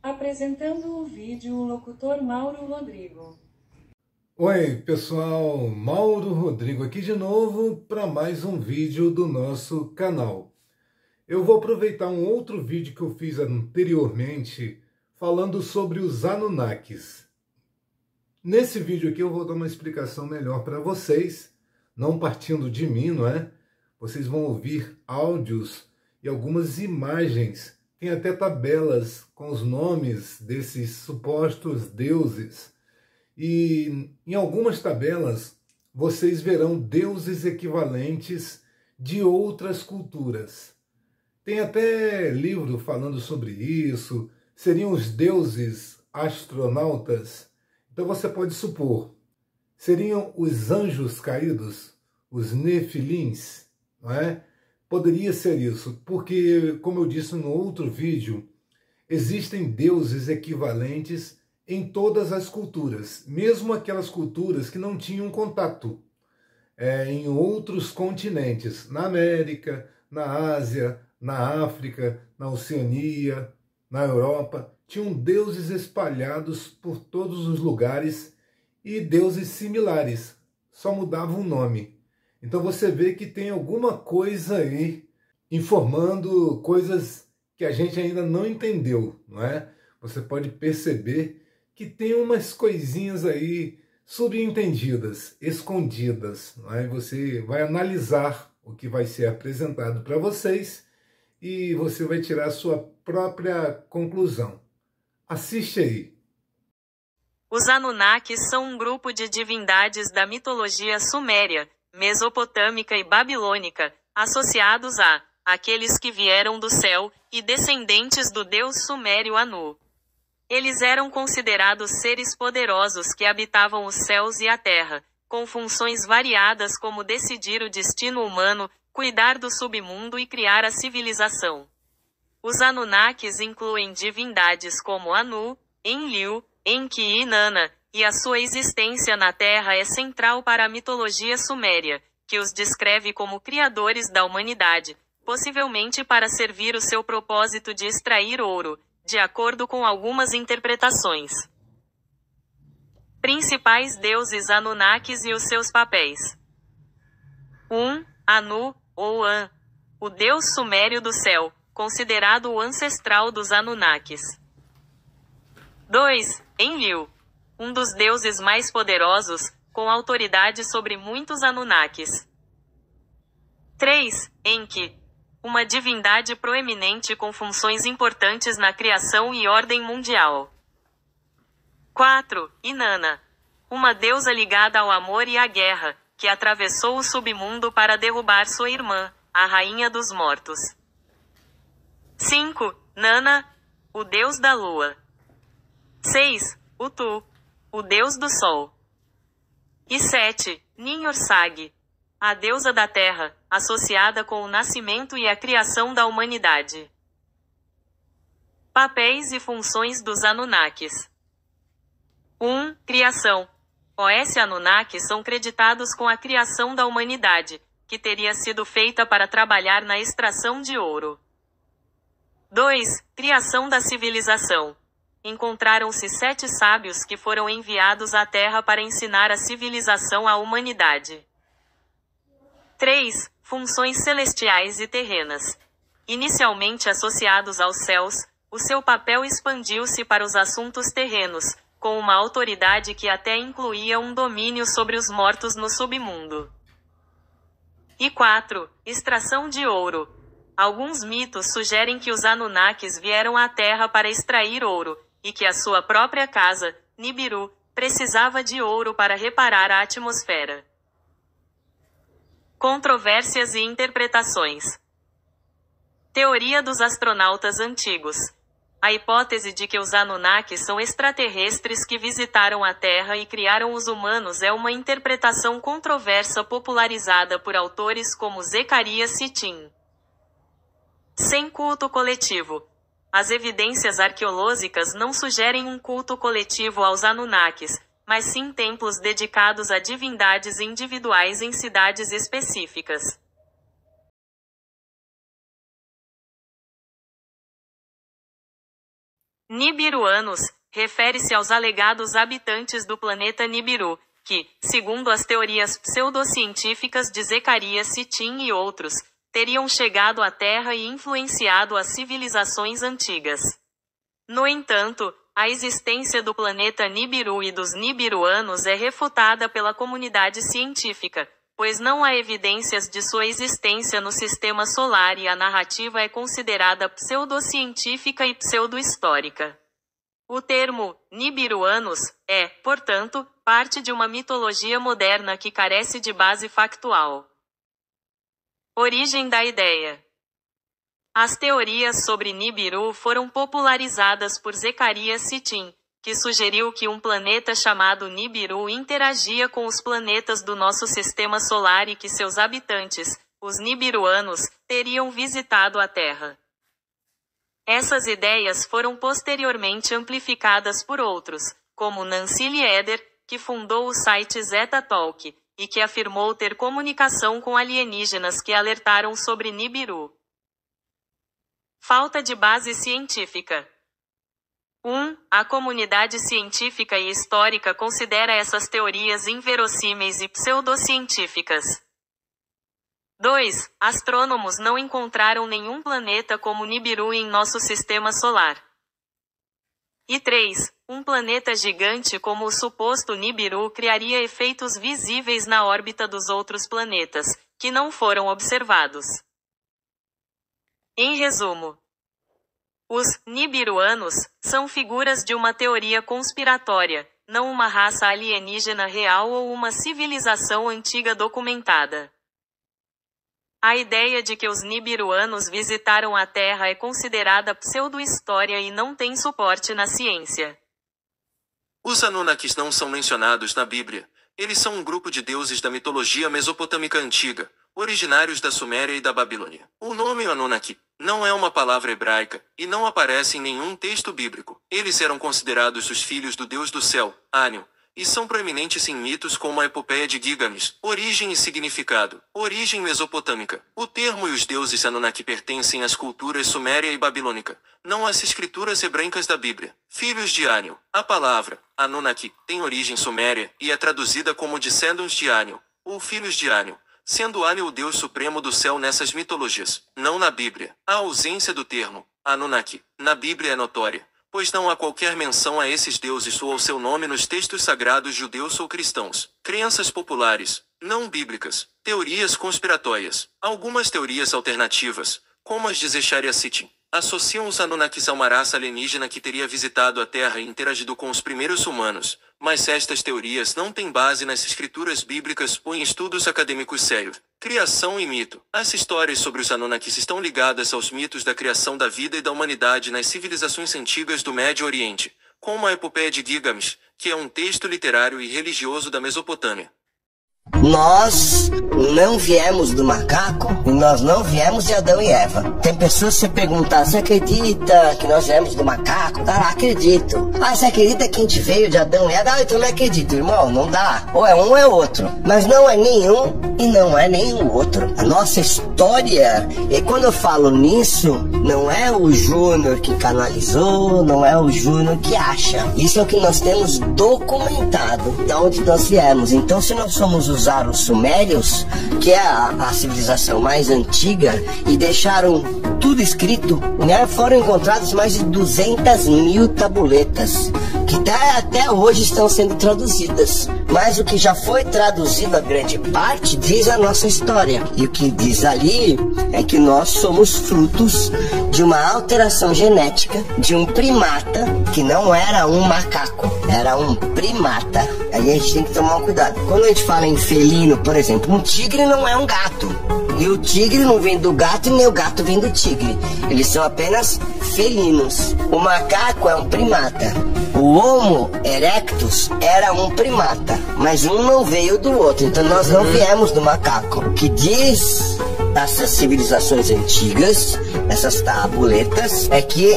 Apresentando o vídeo, o locutor Mauro Rodrigo. Oi pessoal, Mauro Rodrigo aqui de novo para mais um vídeo do nosso canal. Eu vou aproveitar um outro vídeo que eu fiz anteriormente falando sobre os Anunnakis. Nesse vídeo aqui eu vou dar uma explicação melhor para vocês, não partindo de mim, não é? Vocês vão ouvir áudios e algumas imagens, tem até tabelas com os nomes desses supostos deuses. E em algumas tabelas vocês verão deuses equivalentes de outras culturas. Tem até livro falando sobre isso, seriam os deuses astronautas. Então você pode supor, seriam os anjos caídos, os nefilins, não é? Poderia ser isso, porque, como eu disse no outro vídeo, existem deuses equivalentes em todas as culturas, mesmo aquelas culturas que não tinham contato em outros continentes, na América, na Ásia, na África, na Oceania, na Europa, tinham deuses espalhados por todos os lugares e deuses similares, só mudavam o nome. Então você vê que tem alguma coisa aí informando coisas que a gente ainda não entendeu, não é? Você pode perceber que tem umas coisinhas aí subentendidas, escondidas, não é? Você vai analisar o que vai ser apresentado para vocês e você vai tirar a sua própria conclusão. Assiste aí. Os Anunnakis são um grupo de divindades da mitologia suméria, mesopotâmica e babilônica, associados a aqueles que vieram do céu e descendentes do deus sumério Anu. Eles eram considerados seres poderosos que habitavam os céus e a terra, com funções variadas como decidir o destino humano, cuidar do submundo e criar a civilização. Os Anunnakis incluem divindades como Anu, Enlil, Enki e Inanna, e a sua existência na Terra é central para a mitologia suméria, que os descreve como criadores da humanidade, possivelmente para servir o seu propósito de extrair ouro, de acordo com algumas interpretações. Principais deuses Anunnakis e os seus papéis. 1. Anu, ou An, o deus sumério do céu, considerado o ancestral dos Anunnakis. 2. Enlil, um dos deuses mais poderosos, com autoridade sobre muitos Anunnakis. 3. Enki, uma divindade proeminente com funções importantes na criação e ordem mundial. 4. Inanna, uma deusa ligada ao amor e à guerra, que atravessou o submundo para derrubar sua irmã, a rainha dos mortos. 5. Nana, o deus da lua. 6. Utu, o deus do sol. E 7. Ninhursag, a deusa da terra, associada com o nascimento e a criação da humanidade. Papéis e funções dos Anunnakis. 1. Criação. Os Anunnakis são creditados com a criação da humanidade, que teria sido feita para trabalhar na extração de ouro. 2. Criação da civilização. Encontraram-se 7 sábios que foram enviados à Terra para ensinar a civilização à humanidade. 3. Funções celestiais e terrenas. Inicialmente associados aos céus, o seu papel expandiu-se para os assuntos terrenos, com uma autoridade que até incluía um domínio sobre os mortos no submundo. E 4. Extração de ouro. Alguns mitos sugerem que os Anunnakis vieram à Terra para extrair ouro, e que a sua própria casa, Nibiru, precisava de ouro para reparar a atmosfera. Controvérsias e interpretações. Teoria dos astronautas antigos. A hipótese de que os Anunnakis são extraterrestres que visitaram a Terra e criaram os humanos é uma interpretação controversa popularizada por autores como Zecharia Sitchin. Sem culto coletivo. As evidências arqueológicas não sugerem um culto coletivo aos Anunnakis, mas sim templos dedicados a divindades individuais em cidades específicas. Nibiruanos refere-se aos alegados habitantes do planeta Nibiru, que, segundo as teorias pseudocientíficas de Zecharia Sitchin e outros, teriam chegado à Terra e influenciado as civilizações antigas. No entanto, a existência do planeta Nibiru e dos Nibiruanos é refutada pela comunidade científica, pois não há evidências de sua existência no sistema solar e a narrativa é considerada pseudocientífica e pseudo-histórica. O termo Nibiruanos é, portanto, parte de uma mitologia moderna que carece de base factual. Origem da ideia. As teorias sobre Nibiru foram popularizadas por Zecharia Sitchin, que sugeriu que um planeta chamado Nibiru interagia com os planetas do nosso sistema solar e que seus habitantes, os Nibiruanos, teriam visitado a Terra. Essas ideias foram posteriormente amplificadas por outros, como Nancy Lieder, que fundou o site Zeta Talk, e que afirmou ter comunicação com alienígenas que alertaram sobre Nibiru. Falta de base científica. 1. A comunidade científica e histórica considera essas teorias inverossímeis e pseudocientíficas. 2. Astrônomos não encontraram nenhum planeta como Nibiru em nosso sistema solar. E 3. Um planeta gigante como o suposto Nibiru criaria efeitos visíveis na órbita dos outros planetas, que não foram observados. Em resumo, os Nibiruanos são figuras de uma teoria conspiratória, não uma raça alienígena real ou uma civilização antiga documentada. A ideia de que os Nibiruanos visitaram a Terra é considerada pseudo-história e não tem suporte na ciência. Os Anunnakis não são mencionados na Bíblia. Eles são um grupo de deuses da mitologia mesopotâmica antiga, originários da Suméria e da Babilônia. O nome Anunnaki não é uma palavra hebraica, e não aparece em nenhum texto bíblico. Eles eram considerados os filhos do deus do céu, Anu, e são proeminentes em mitos como a epopeia de Gilgamesh. Origem e significado. Origem mesopotâmica. O termo e os deuses Anunnaki pertencem às culturas suméria e babilônica, não às escrituras hebraicas da Bíblia. Filhos de Anu. A palavra Anunnaki tem origem suméria e é traduzida como descendants de Anu, ou filhos de Anu, sendo Anu o deus supremo do céu nessas mitologias. Não na Bíblia. A ausência do termo Anunnaki na Bíblia é notória, pois não há qualquer menção a esses deuses ou ao seu nome nos textos sagrados judeus ou cristãos. Crenças populares, não bíblicas. Teorias conspiratórias. Algumas teorias alternativas, como as de Zecharia Sitchin, associam os Anunnakis a uma raça alienígena que teria visitado a Terra e interagido com os primeiros humanos, mas estas teorias não têm base nas escrituras bíblicas ou em estudos acadêmicos sérios. Criação e mito. As histórias sobre os Anunnakis estão ligadas aos mitos da criação da vida e da humanidade nas civilizações antigas do Médio Oriente, como a epopeia de Gilgamesh, que é um texto literário e religioso da Mesopotâmia. Nós não viemos do macaco e nós não viemos de Adão e Eva. Tem pessoas que você perguntar, você acredita que nós viemos do macaco? Ah, acredito. Ah, você acredita que a gente veio de Adão e Eva? Ah, eu também acredito, irmão, não dá. Ou é um ou é outro. Mas não é nenhum e não é nenhum outro. A nossa história, e quando eu falo nisso, não é o Júnior que canalizou, não é o Júnior que acha. Isso é o que nós temos documentado, de onde nós viemos. Então, se nós somos os sumérios, que é a civilização mais antiga, e deixaram tudo escrito, né? Foram encontradas mais de 200 mil tabuletas, que até hoje estão sendo traduzidas. Mas o que já foi traduzido, a grande parte, diz a nossa história. E o que diz ali é que nós somos frutos de uma alteração genética de um primata, que não era um macaco, era um primata. Aí a gente tem que tomar um cuidado. Quando a gente fala em felino, por exemplo, um tigre não é um gato. E o tigre não vem do gato e nem o gato vem do tigre. Eles são apenas felinos. O macaco é um primata. O Homo erectus era um primata, mas um não veio do outro. Então nós não viemos do macaco. O que diz essas civilizações antigas, essas tabuletas, é que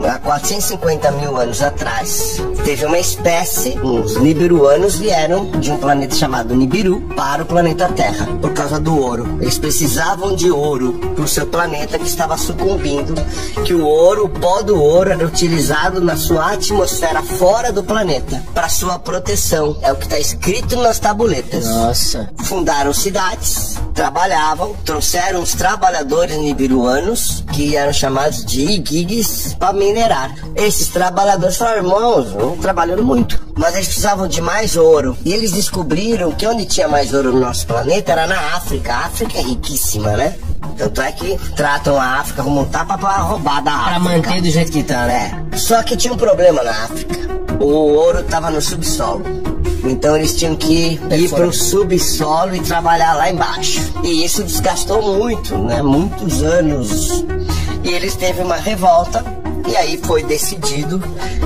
há 450 mil anos atrás teve uma espécie, os nibiruanos vieram de um planeta chamado Nibiru para o planeta Terra por causa do ouro. Eles precisavam de ouro para o seu planeta que estava sucumbindo, que o ouro, o pó do ouro era utilizado na sua atmosfera fora do planeta para sua proteção. É o que está escrito nas tabuletas. Nossa. Fundaram cidades, trabalhavam, trouxeram os trabalhadores nibiruanos, que eram chamados de Igigis, para minerar. Esses trabalhadores falaram, irmãos, estão trabalhando muito, mas eles precisavam de mais ouro. E eles descobriram que onde tinha mais ouro no nosso planeta era na África. A África é riquíssima, né? Tanto é que tratam a África como um tapa para roubar da África. Pra manter do jeito que tá, né? Só que tinha um problema na África. O ouro estava no subsolo. Então eles tinham que ir para o subsolo e trabalhar lá embaixo. E isso desgastou muito, né? Muitos anos. E eles teve uma revolta. E aí foi decidido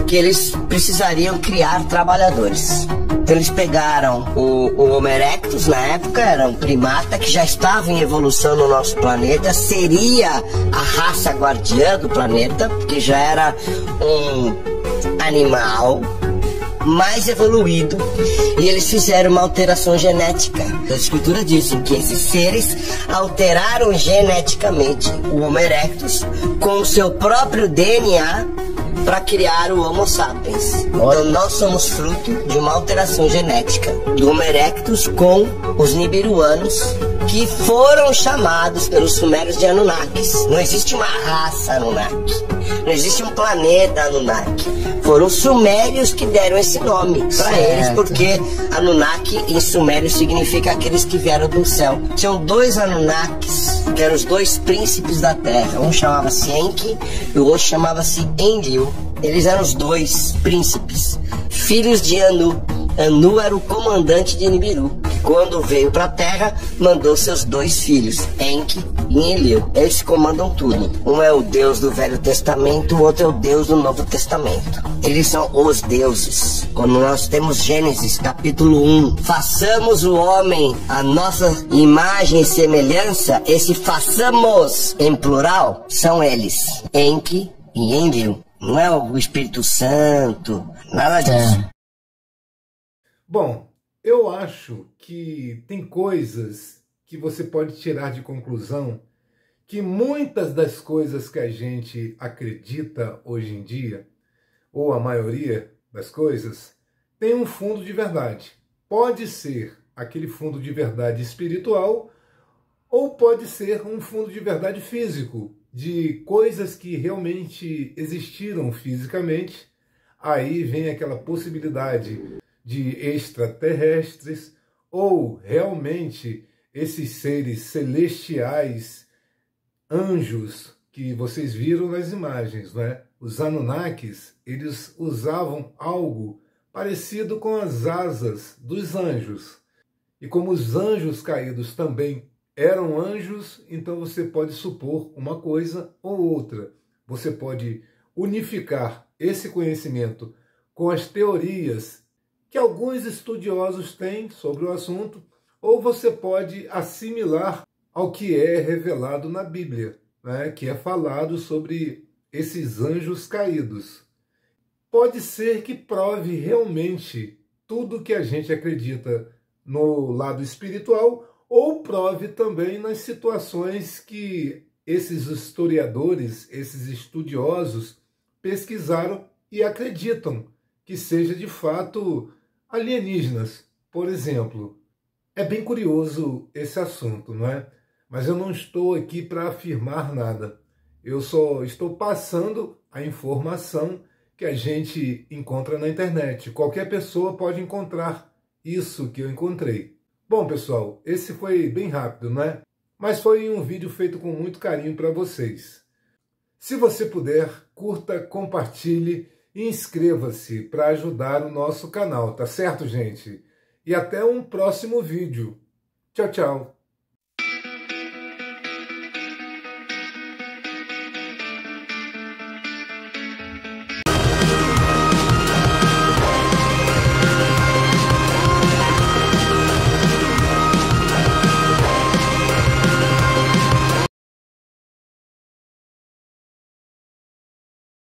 que eles precisariam criar trabalhadores. Então eles pegaram o Homo erectus, na época era um primata que já estava em evolução no nosso planeta, seria a raça guardiã do planeta, porque já era um animal mais evoluído, e eles fizeram uma alteração genética. A escritura diz que esses seres alteraram geneticamente o Homo erectus com o seu próprio DNA para criar o Homo sapiens. Então nós somos fruto de uma alteração genética do Homo erectus com os nibiruanos, que foram chamados pelos sumérios de Anunnakis. Não existe uma raça Anunnaki, não existe um planeta Anunnaki. Foram os sumérios que deram esse nome para eles, porque Anunnaki em sumério significa aqueles que vieram do céu. Tinham dois Anunnakis, que eram os dois príncipes da Terra. Um chamava-se Enki e o outro chamava-se Enlil. Eles eram os dois príncipes, filhos de Anu. Anu era o comandante de Nibiru, que quando veio para a Terra, mandou seus dois filhos, Enki e Enlil. Eles comandam tudo. Um é o Deus do Velho Testamento, o outro é o Deus do Novo Testamento. Eles são os deuses. Quando nós temos Gênesis, capítulo 1, façamos o homem a nossa imagem e semelhança, esse façamos, em plural, são eles, Enki e Enlil. Não é o Espírito Santo, nada disso. Bom, eu acho que tem coisas que você pode tirar de conclusão que muitas das coisas que a gente acredita hoje em dia, ou a maioria das coisas, tem um fundo de verdade. Pode ser aquele fundo de verdade espiritual, ou pode ser um fundo de verdade físico, de coisas que realmente existiram fisicamente. Aí vem aquela possibilidade de extraterrestres, ou realmente esses seres celestiais, anjos, que vocês viram nas imagens, né? Os Anunnakis, eles usavam algo parecido com as asas dos anjos. E como os anjos caídos também eram anjos, então você pode supor uma coisa ou outra. Você pode unificar esse conhecimento com as teorias que alguns estudiosos têm sobre o assunto, ou você pode assimilar ao que é revelado na Bíblia, né, que é falado sobre esses anjos caídos. Pode ser que prove realmente tudo que a gente acredita no lado espiritual, ou prove também nas situações que esses historiadores, esses estudiosos pesquisaram e acreditam que seja de fato alienígenas, por exemplo. É bem curioso esse assunto, não é? Mas eu não estou aqui para afirmar nada. Eu só estou passando a informação que a gente encontra na internet. Qualquer pessoa pode encontrar isso que eu encontrei. Bom, pessoal, esse foi bem rápido, não é? Mas foi um vídeo feito com muito carinho para vocês. Se você puder, curta, compartilhe e inscreva-se para ajudar o nosso canal, tá certo, gente? E até um próximo vídeo. Tchau, tchau!